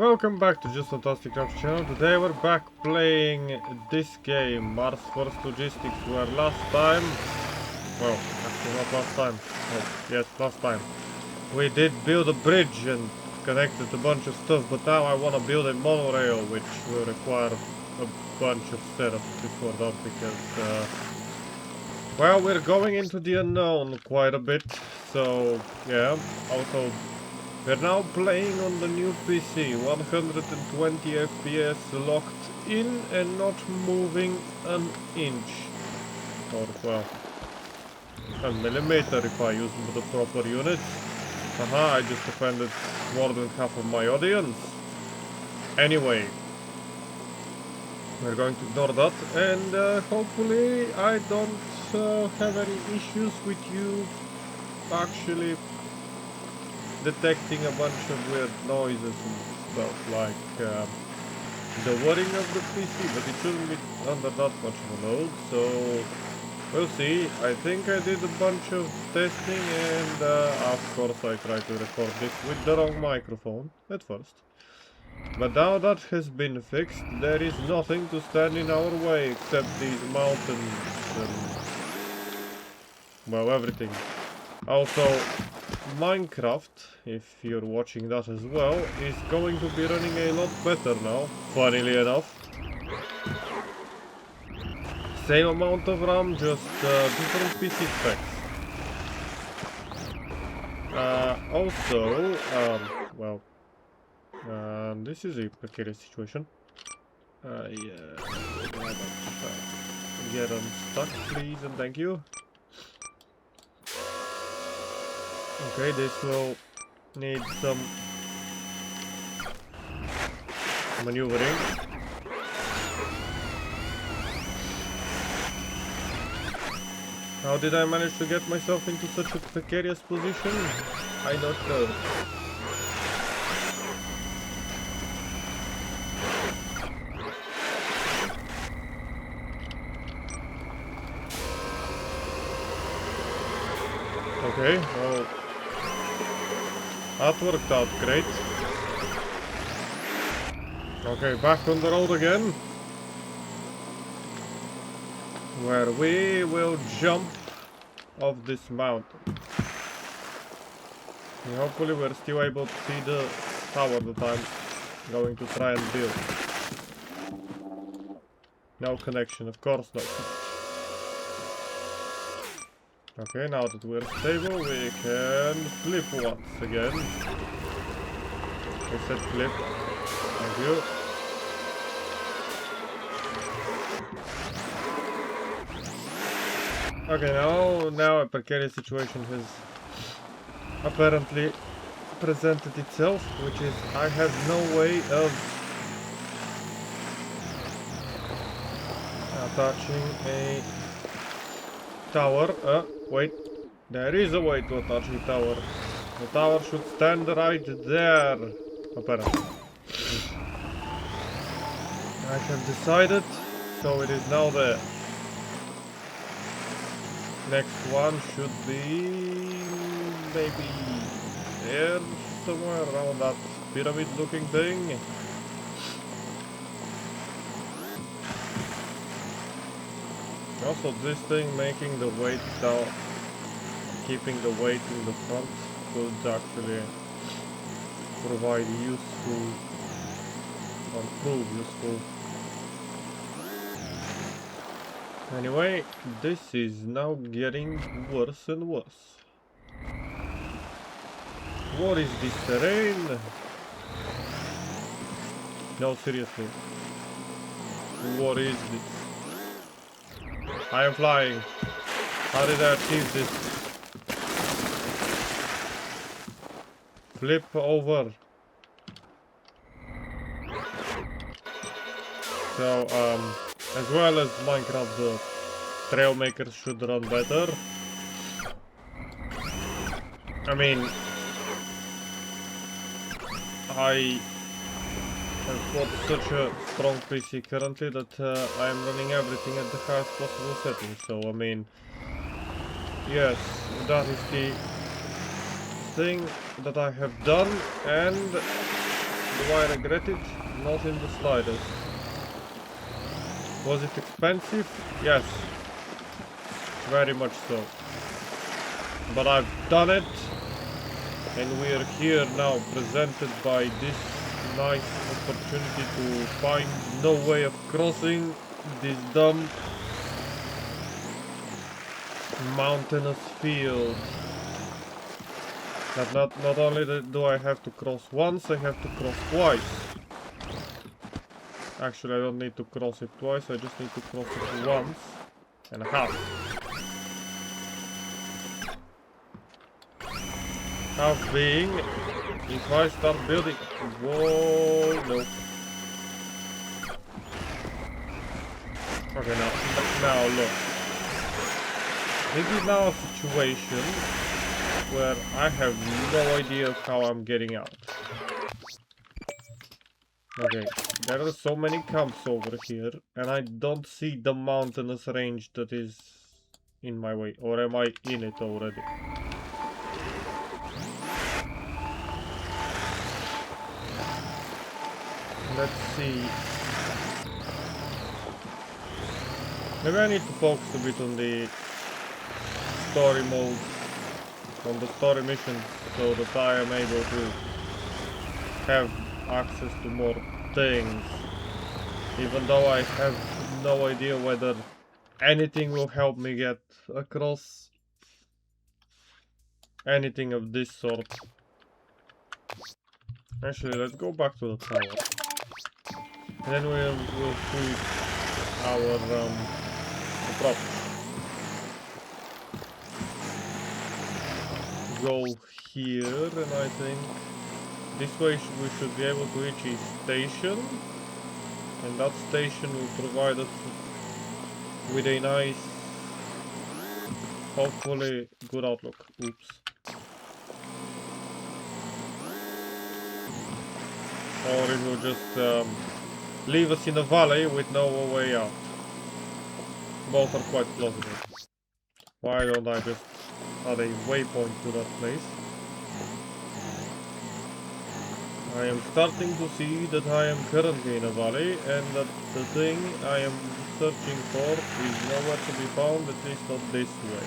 Welcome back to Just Fantastic Craft channel. Today we're back playing this game, Mars First Logistics, where last time, well, actually not last time, oh, yes, last time, we did build a bridge and connected a bunch of stuff, but now I want to build a monorail, which will require a bunch of setup before that, because, well, we're going into the unknown quite a bit, so, yeah, also we're now playing on the new PC, 120 FPS locked in and not moving an inch. Or, well, a millimeter if I use the proper units. Haha, I just offended more than half of my audience. Anyway, we're going to ignore that, and hopefully I don't have any issues with you actually detecting a bunch of weird noises and stuff, like the whirring of the PC, but it shouldn't be under that much of a load, so we'll see. I think I did a bunch of testing, and of course I tried to record this with the wrong microphone at first. But now that has been fixed, there is nothing to stand in our way except these mountains and, well, everything. Also, Minecraft, if you're watching that as well, is going to be running a lot better now, funnily enough. Same amount of RAM, just different PC specs. Also, well, this is a precarious situation. Yeah, get unstuck, please, and thank you. Okay, this will need some maneuvering. How did I manage to get myself into such a precarious position? I don't know. Okay, well, that worked out great. Okay, back on the road again, where we will jump off this mountain. And hopefully we're still able to see the tower that I'm going to try and build. No connection, of course not. Okay, now that we're stable, we can flip once again. I said flip. Thank you. Okay, now a precarious situation has apparently presented itself, which is I have no way of attaching a tower. Wait, there is a way to attach the tower. The tower should stand right there, apparently. I have decided, so it is now there. Next one should be maybe there, somewhere around that pyramid looking thing. Also, this thing making the weight down, keeping the weight in the front could actually provide useful, or prove useful. Anyway, this is now getting worse and worse. What is this terrain? No, seriously. What is this? I am flying. How did I achieve this? Flip over. So, as well as Minecraft, the trail makers should run better. I mean, I have got such a strong PC currently that I am running everything at the highest possible setting, so I mean, yes, that is the thing that I have done, and Do I regret it? Not in the slightest. Was it expensive? Yes. Very much so. But I've done it. And we are here now, presented by this nice opportunity to find no way of crossing this dumb mountainous field. That not only do I have to cross once, I have to cross twice. Actually, I don't need to cross it twice, I just need to cross it once and a half. Half being, if I start building... Whoa, no. Okay, now look. This is now a situation where I have no idea how I'm getting out. Okay, there are so many camps over here, and I don't see the mountainous range that is in my way. Or am I in it already? Let's see. Maybe I need to focus a bit on the story mode, on the story missions, so that I am able to have access to more things. Even though I have no idea whether anything will help me get across anything of this sort. Actually, let's go back to the tower. And then we'll see our approach. Go here, and I think this way we should be able to reach a station, and that station will provide us with a nice, hopefully good outlook. Oops. Or it will just leave us in a valley with no way out. Both are quite plausible. Why don't I just add a waypoint to that place? I am starting to see that I am currently in a valley, and that the thing I am searching for is nowhere to be found, at least not this way.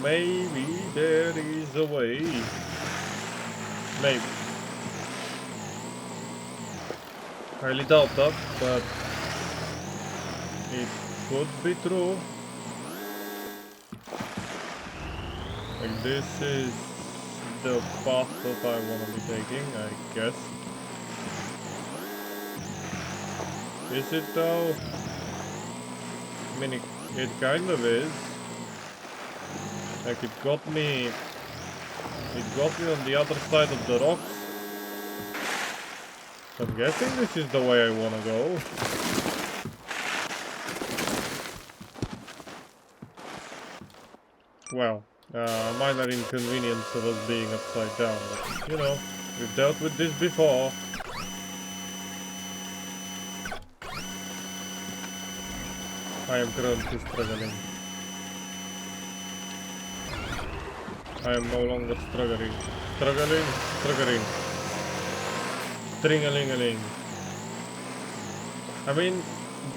Maybe there is a way. Maybe. Highly doubt that, but it could be true. Like, this is the path that I want to be taking, I guess. Is it though? I mean, it kind of is. Like, it got me on the other side of the rocks. I'm guessing this is the way I want to go. Well, minor inconvenience of us being upside down, but, you know, we've dealt with this before. I am currently struggling. I am no longer struggling. Struggling. String-a-ling-a-ling. I mean,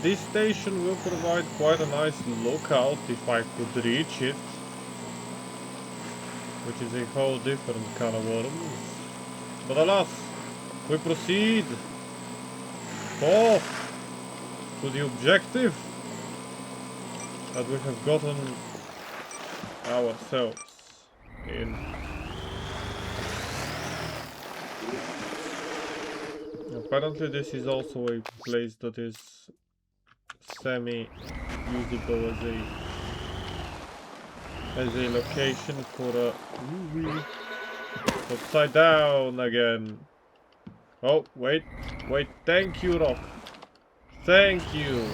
this station will provide quite a nice lookout if I could reach it. Which is a whole different kind of worms. But alas, we proceed forth to the objective that we have gotten ourselves in. Apparently this is also a place that is semi-usable as a location for a... Upside down again. Oh, wait, thank you, Rock. Thank you.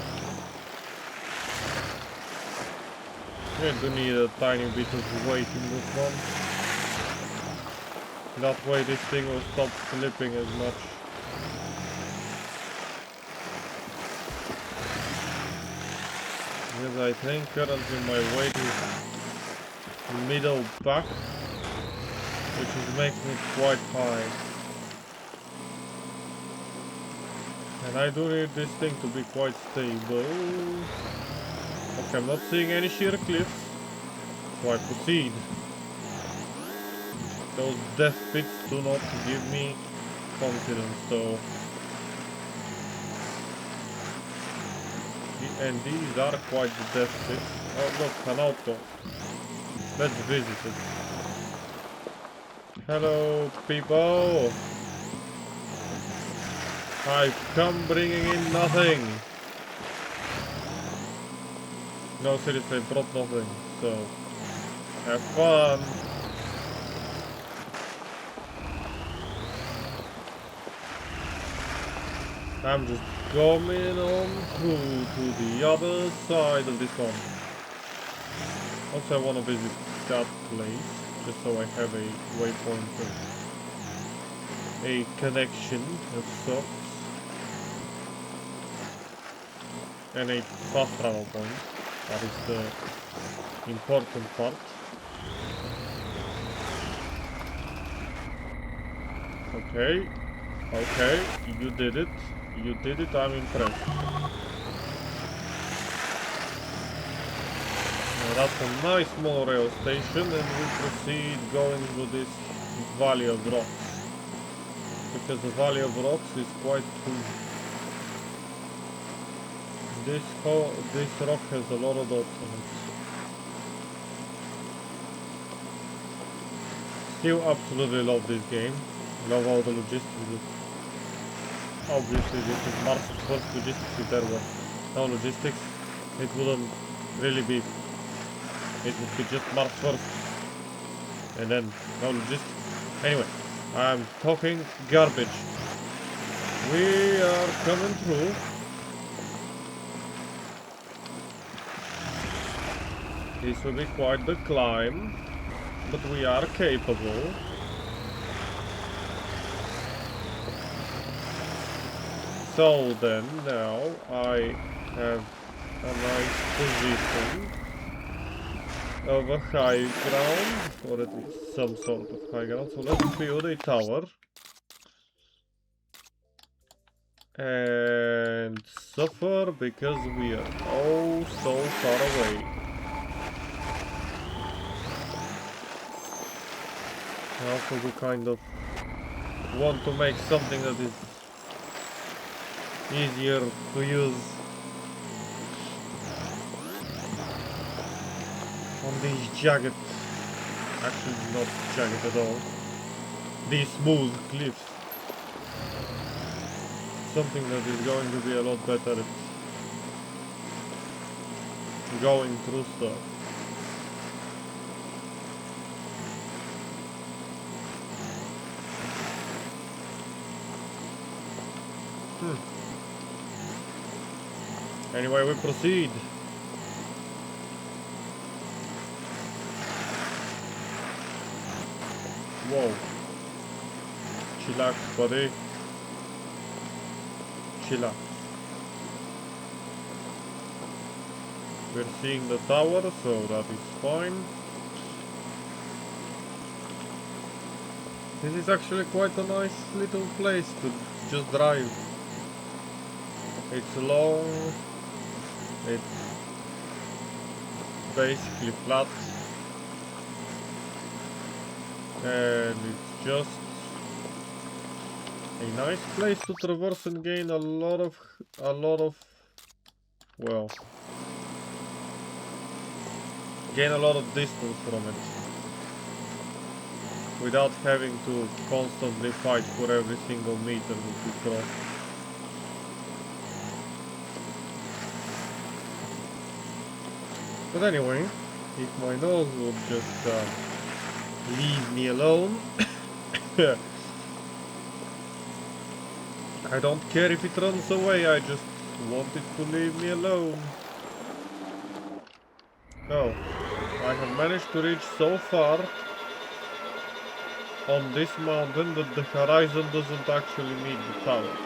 I do need a tiny bit of weight in this one. That way this thing will stop flipping as much. Because I think currently my weight is middle back. which is making it quite high. And I do need this thing to be quite stable. Okay, I'm not seeing any sheer cliffs, so I proceed. Those death pits do not give me confidence though. And these are quite the death pits. Oh look, an auto. Let's visit it. Hello people! I've come bringing in nothing! No, seriously, I brought nothing, so have fun! I'm just coming on through to the other side of this one. Also, I want to visit that place, just so I have a waypoint, a connection of sorts, and a fast travel point. That is the important part. Okay, okay, you did it. You did it, I'm impressed. Now that's a nice monorail station, and we proceed going through this valley of rocks. Because the valley of rocks is quite cool. This rock has a lot of dots on it. Still absolutely love this game. Love all the logistics. Obviously this is Mars First Logistics. If there were no logistics, it wouldn't really be. It would be just Mars First. And then no logistics. Anyway, I'm talking garbage. We are coming through. This will be quite the climb, but we are capable. So then, now I have a nice position of a high ground, or at least some sort of high ground. So let's build a tower and suffer because we are oh so far away. Also, we kind of want to make something that is easier to use on these jagged, actually not jagged at all, these smooth cliffs. Something that is going to be a lot better at going through stuff. Anyway, we proceed. Whoa. Chillax, buddy. Chillax. We're seeing the tower, so that is fine. This is actually quite a nice little place to just drive. It's long. It's basically flat, and it's just a nice place to traverse and gain a lot of well, gain a lot of distance from it without having to constantly fight for every single meter that you cross. But anyway, if my nose would just leave me alone, I don't care if it runs away, I just want it to leave me alone. Oh, I have managed to reach so far on this mountain that the horizon doesn't actually meet the tower.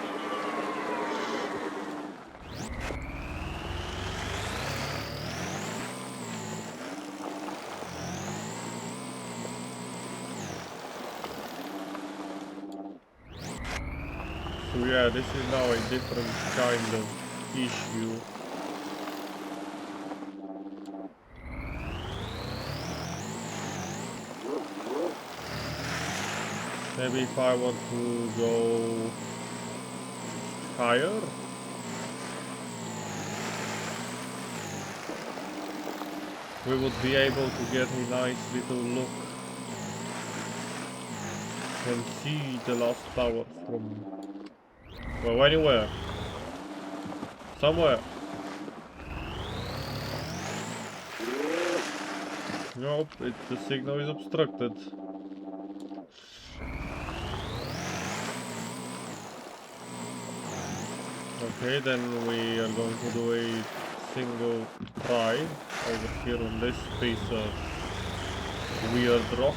So yeah, this is now a different kind of issue. Maybe if I want to go higher. We would be able to get a nice little look and see the last tower from, well, anywhere. Somewhere. Nope, the signal is obstructed. Okay, then we are going to do a single try over here on this piece of weird rock.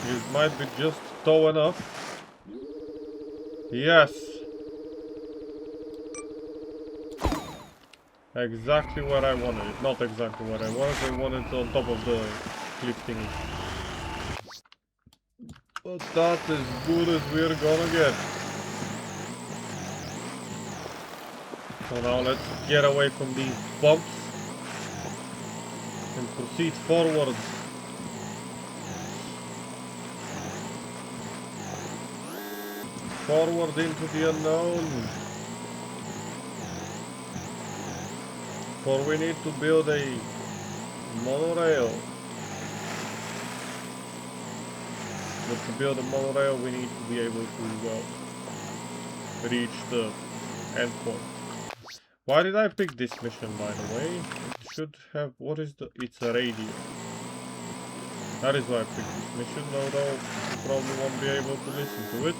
It might be just tall enough. Yes! Exactly where I wanted it. Not exactly where I wanted it on top of the cliff thingy. But that's as good as we're gonna get. So now let's get away from these bumps and proceed forward. Forward into the unknown. For we need to build a monorail. But to build a monorail we need to be able to, well, reach the endpoint. Why did I pick this mission, by the way? It should have... what is the... it's a radio. That is why I picked this mission, although you probably won't be able to listen to it.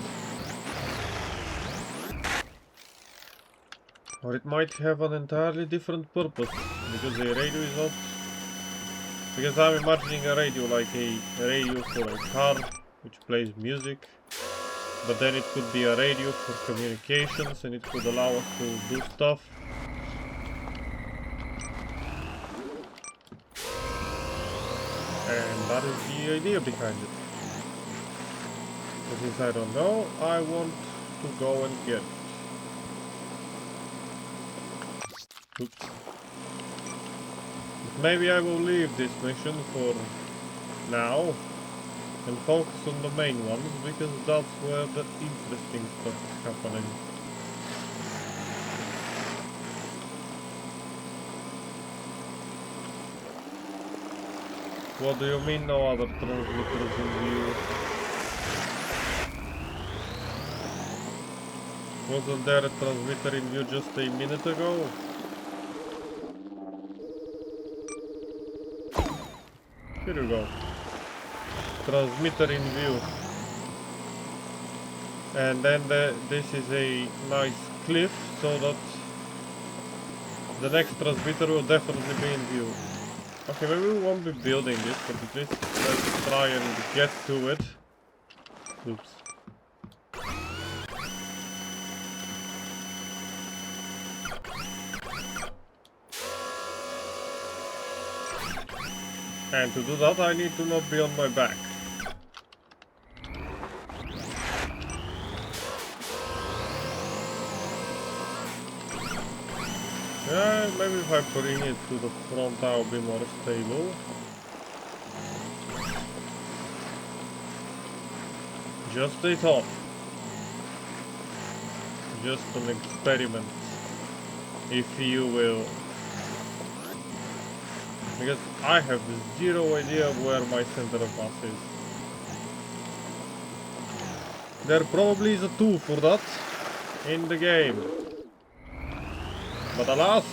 Or it might have an entirely different purpose, because a radio is not... because I'm imagining a radio like a radio for a car, which plays music. But then it could be a radio for communications, and it could allow us to do stuff. And that is the idea behind it. But since I don't know, I want to go and get it. Oops. Maybe I will leave this mission for now and focus on the main ones, because that's where the interesting stuff is happening. What do you mean no other transmitters in view? Wasn't there a transmitter in view just a minute ago? Here you go. Transmitter in view. And then this is a nice cliff, so that the next transmitter will definitely be in view. Okay, maybe we won't be building this, but at least let's try and get to it. Oops. And to do that I need to not be on my back. Yeah, maybe if I bring it to the front I'll be more stable. Just a thought. Just an experiment, if you will. Because I have zero idea where my center of mass is. There probably is a tool for that in the game. But alas,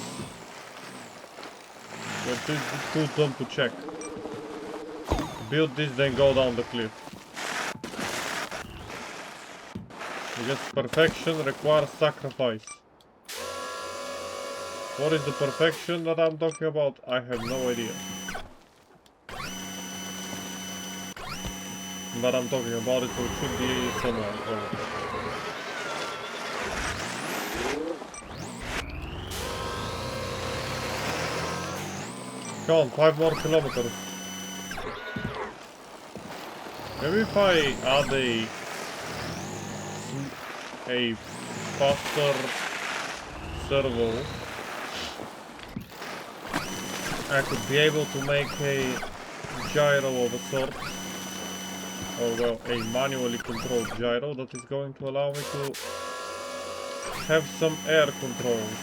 we're too dumb to check. Build this, then go down the cliff. Because perfection requires sacrifice. What is the perfection that I'm talking about? I have no idea. But I'm talking about it, so it should be somewhere. Come on, 5 more kilometers. Maybe if I add a faster servo, I could be able to make a gyro of a sort, or well, a manually controlled gyro that is going to allow me to have some air controls.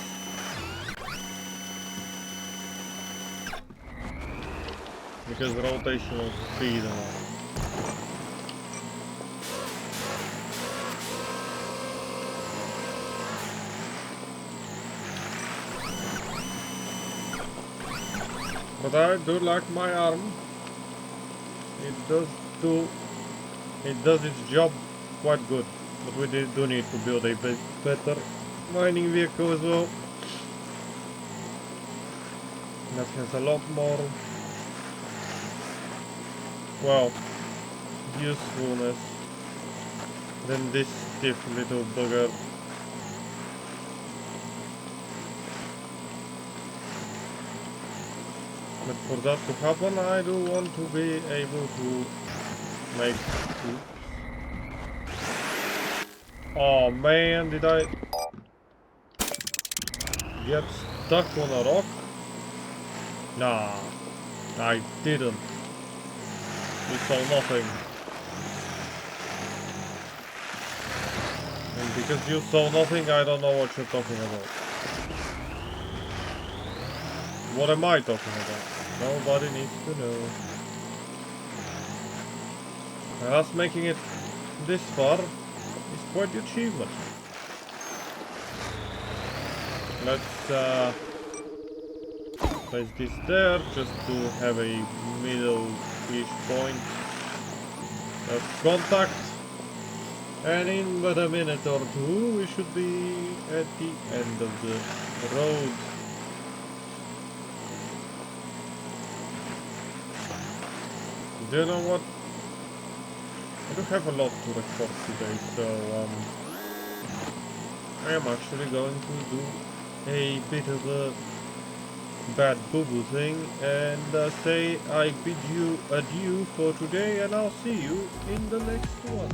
Because rotational speed and all. But I do like my arm. It does its job quite good. But we do need to build a bit better mining vehicle as well. That has a lot more, well, usefulness than this stiff little bugger. But for that to happen, I do want to be able to make... Oh man, did I get stuck on a rock? Nah, I didn't. We saw nothing. And because you saw nothing, I don't know what you're talking about. What am I talking about? Nobody needs to know. And us making it this far is quite the achievement. Let's place this there just to have a middle-ish point of contact. And in about a minute or two we should be at the end of the road. Do you know what? I do have a lot to record today, so I am actually going to do a bit of a bad boo-boo thing and say I bid you adieu for today, and I'll see you in the next one.